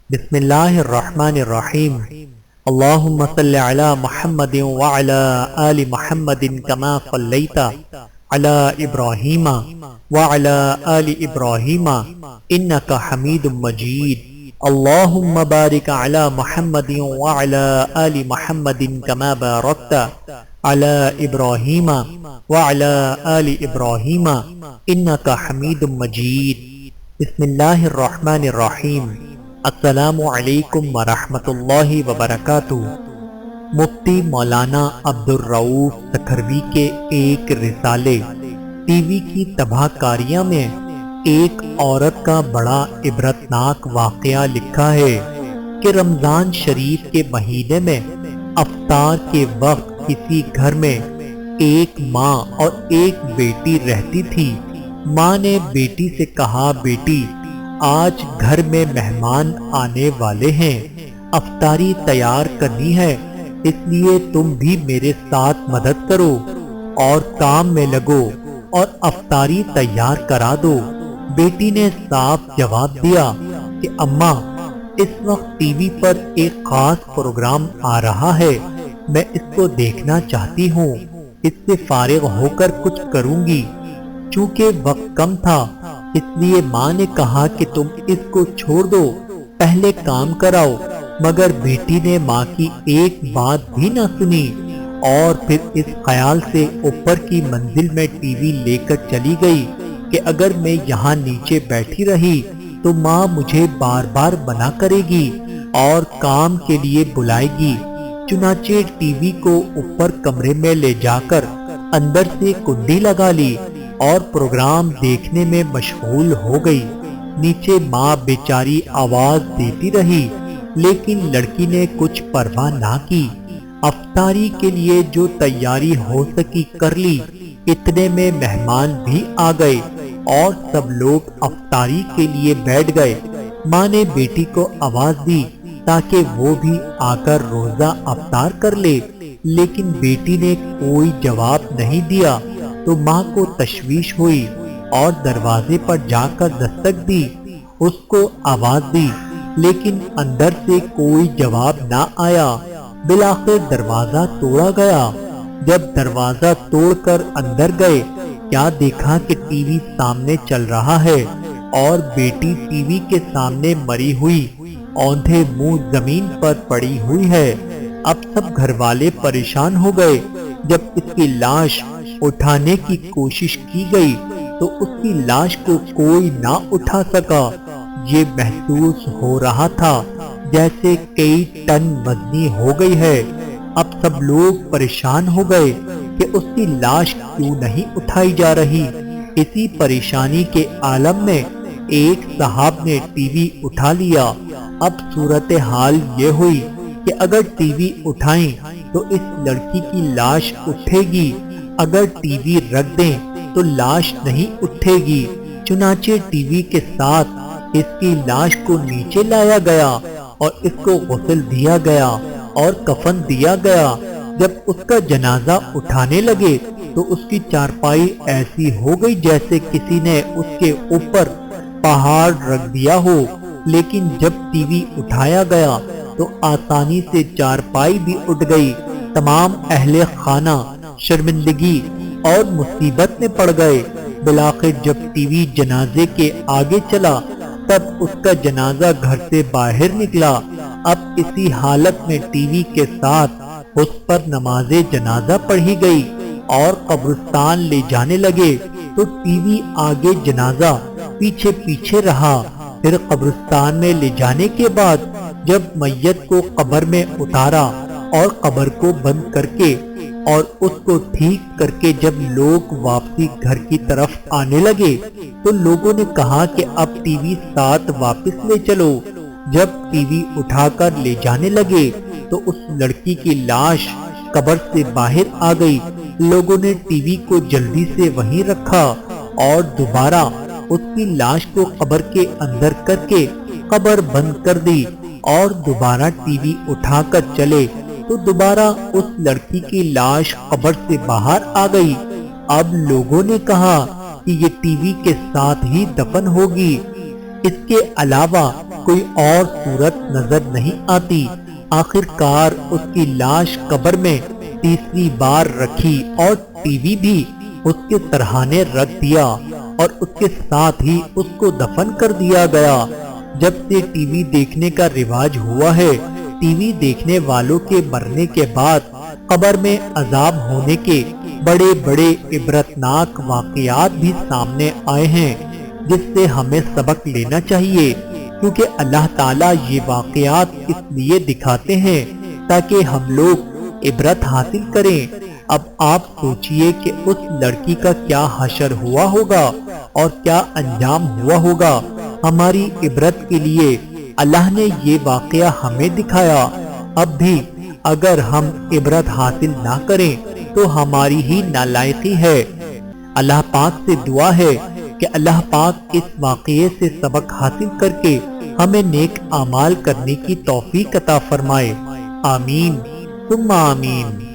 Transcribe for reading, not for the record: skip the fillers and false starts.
بسم اللہ الرحمن الرحیم اللہم صل علی محمد وعلی آل محمد کما صلیت علی ابراہیم وعلی آل ابراہیم انکا حمید مجید اللہم بارک علی محمد وعلی آل محمد کما بارکت علی ابراہیم وعلی آل ابراہیم انکا حمید مجید بسم اللہ الرحمن الرحیم السلام علیکم ورحمۃ اللہ وبرکاتہ۔ مفتی مولانا عبدالرؤوف سکھروی کے ایک رسالے ٹی وی کی تباہ کاریاں میں ایک عورت کا بڑا عبرتناک واقعہ لکھا ہے کہ رمضان شریف کے مہینے میں افطار کے وقت کسی گھر میں ایک ماں اور ایک بیٹی رہتی تھی۔ ماں نے بیٹی سے کہا، بیٹی آج گھر میں مہمان آنے والے ہیں، افطاری تیار کرنی ہے، اس لیے تم بھی میرے ساتھ مدد کرو اور کام میں لگو اور افطاری تیار کرا دو۔ بیٹی نے صاف جواب دیا کہ اماں اس وقت ٹی وی پر ایک خاص پروگرام آ رہا ہے، میں اس کو دیکھنا چاہتی ہوں، اس سے فارغ ہو کر کچھ کروں گی۔ چونکہ وقت کم تھا اس لیے ماں نے کہا کہ تم اس کو چھوڑ دو، پہلے کام کراؤ، مگر بیٹی نے ماں کی ایک بات بھی نہ سنی اور پھر اس خیال سے اوپر کی منزل میں ٹی وی لے کر چلی گئی کہ اگر میں یہاں نیچے بیٹھی رہی تو ماں مجھے بار بار منع کرے گی اور کام کے لیے بلائے گی۔ چنانچہ ٹی وی کو اوپر کمرے میں لے جا کر اندر سے کنڈی لگا لی اور پروگرام دیکھنے میں مشغول ہو گئی۔ نیچے ماں بیچاری آواز دیتی رہی لیکن لڑکی نے کچھ پرواہ نہ کی۔ افطاری کے لیے جو تیاری ہو سکی کر لی، اتنے میں مہمان بھی آ گئے اور سب لوگ افطاری کے لیے بیٹھ گئے۔ ماں نے بیٹی کو آواز دی تاکہ وہ بھی آ کر روزہ افطار کر لے، لیکن بیٹی نے کوئی جواب نہیں دیا تو ماں کو تشویش ہوئی اور دروازے پر جا کر دستک دی، اس کو آواز دی لیکن اندر سے کوئی جواب نہ آیا۔ بالآخر دروازہ توڑا گیا۔ جب دروازہ توڑ کر اندر گئے، کیا دیکھا کہ ٹی وی سامنے چل رہا ہے اور بیٹی ٹی وی کے سامنے مری ہوئی اوندھے منہ زمین پر پڑی ہوئی ہے۔ اب سب گھر والے پریشان ہو گئے۔ جب اس کی لاش اٹھانے کی کوشش کی گئی تو اس کی لاش کو کوئی نہ اٹھا سکا۔ یہ محسوس ہو رہا تھا جیسے کئی ٹن وزنی ہو گئی ہے۔ اب سب لوگ پریشان ہو گئے کہ اس کی لاش کیوں نہیں اٹھائی جا رہی۔ اسی پریشانی کے عالم میں ایک صاحب نے ٹی وی اٹھا لیا۔ اب صورتحال یہ ہوئی کہ اگر ٹی وی اٹھائیں تو اس لڑکی کی لاش اٹھے گی، اگر ٹی وی رکھ دیں تو لاش نہیں اٹھے گی۔ چنانچہ ٹی وی کے ساتھ اس کی لاش کو نیچے لایا گیا اور اس کو غسل دیا گیا اور کفن دیا گیا۔ جب اس کا جنازہ اٹھانے لگے تو اس کی چارپائی ایسی ہو گئی جیسے کسی نے اس کے اوپر پہاڑ رکھ دیا ہو، لیکن جب ٹی وی اٹھایا گیا تو آسانی سے چارپائی بھی اٹھ گئی۔ تمام اہل خانہ شرمندگی اور مصیبت میں پڑ گئے۔ بالآخر جب ٹی وی جنازے کے آگے چلا تب اس کا جنازہ گھر سے باہر نکلا۔ اب اسی حالت میں ٹی وی کے ساتھ اس پر نماز جنازہ پڑھی گئی اور قبرستان لے جانے لگے تو ٹی وی آگے، جنازہ پیچھے پیچھے رہا۔ پھر قبرستان میں لے جانے کے بعد جب میت کو قبر میں اتارا اور قبر کو بند کر کے اور اس کو ٹھیک کر کے جب لوگ واپسی گھر کی طرف آنے لگے تو لوگوں نے کہا کہ اب ٹی وی ساتھ واپس لے چلو۔ جب ٹی وی اٹھا کر لے جانے لگے تو اس لڑکی کی لاش قبر سے باہر آ گئی۔ لوگوں نے ٹی وی کو جلدی سے وہیں رکھا اور دوبارہ اس کی لاش کو قبر کے اندر کر کے قبر بند کر دی اور دوبارہ ٹی وی اٹھا کر چلے تو دوبارہ اس لڑکی کی لاش قبر سے باہر آ گئی۔ اب لوگوں نے کہا کہ یہ ٹی وی کے ساتھ ہی دفن ہوگی۔ اس کے علاوہ کوئی اور صورت نظر نہیں آتی۔ آخر کار اس کی لاش قبر میں تیسری بار رکھی اور ٹی وی بھی اس کے سرہانے رکھ دیا اور اس کے ساتھ ہی اس کو دفن کر دیا گیا۔ جب سے ٹی وی دیکھنے کا رواج ہوا ہے، ٹی وی دیکھنے والوں کے مرنے کے بعد قبر میں عذاب ہونے کے بڑے بڑے عبرتناک واقعات بھی سامنے آئے ہیں، جس سے ہمیں سبق لینا چاہیے، کیونکہ اللہ تعالیٰ یہ واقعات اس لیے دکھاتے ہیں تاکہ ہم لوگ عبرت حاصل کریں۔ اب آپ سوچئے کہ اس لڑکی کا کیا حشر ہوا ہوگا اور کیا انجام ہوا ہوگا۔ ہماری عبرت کے لیے اللہ نے یہ واقعہ ہمیں دکھایا۔ اب بھی اگر ہم عبرت حاصل نہ کریں تو ہماری ہی نالائقی ہے۔ اللہ پاک سے دعا ہے کہ اللہ پاک اس واقعے سے سبق حاصل کر کے ہمیں نیک اعمال کرنے کی توفیق عطا فرمائے۔ آمین ثم آمین۔